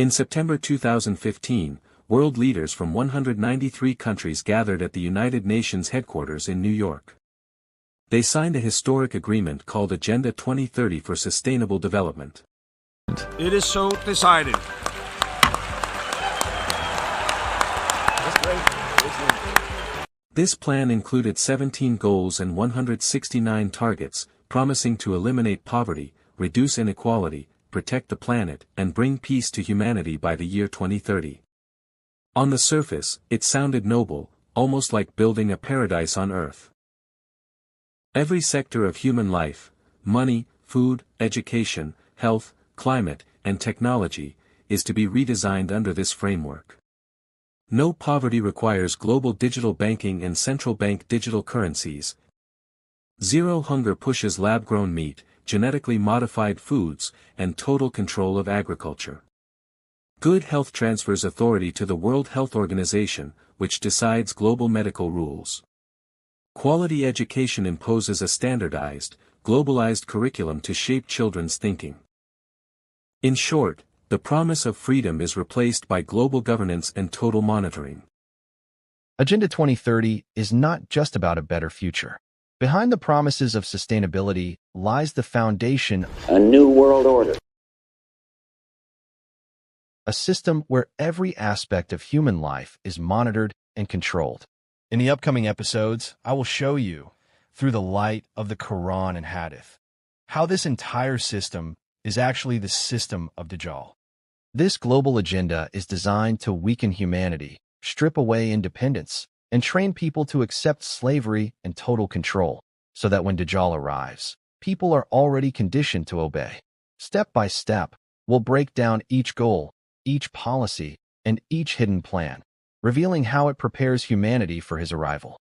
In September 2015, world leaders from 193 countries gathered at the United Nations headquarters in New York. They signed a historic agreement called Agenda 2030 for Sustainable Development. It is so decided. This plan included 17 goals and 169 targets, promising to eliminate poverty, reduce inequality, protect the planet, and bring peace to humanity by the year 2030. On the surface, it sounded noble, almost like building a paradise on Earth. Every sector of human life, money, food, education, health, climate, and technology, is to be redesigned under this framework. No poverty requires global digital banking and central bank digital currencies. Zero hunger pushes lab-grown meat, genetically modified foods, and total control of agriculture. Good health transfers authority to the World Health Organization, which decides global medical rules. Quality education imposes a standardized, globalized curriculum to shape children's thinking. In short, the promise of freedom is replaced by global governance and total monitoring. Agenda 2030 is not just about a better future. Behind the promises of sustainability lies the foundation of a new world order. A system where every aspect of human life is monitored and controlled. In the upcoming episodes, I will show you, through the light of the Quran and Hadith, how this entire system is actually the system of Dajjal. This global agenda is designed to weaken humanity, strip away independence, and train people to accept slavery and total control, so that when Dajjal arrives, people are already conditioned to obey. Step by step, we'll break down each goal, each policy, and each hidden plan, revealing how it prepares humanity for his arrival.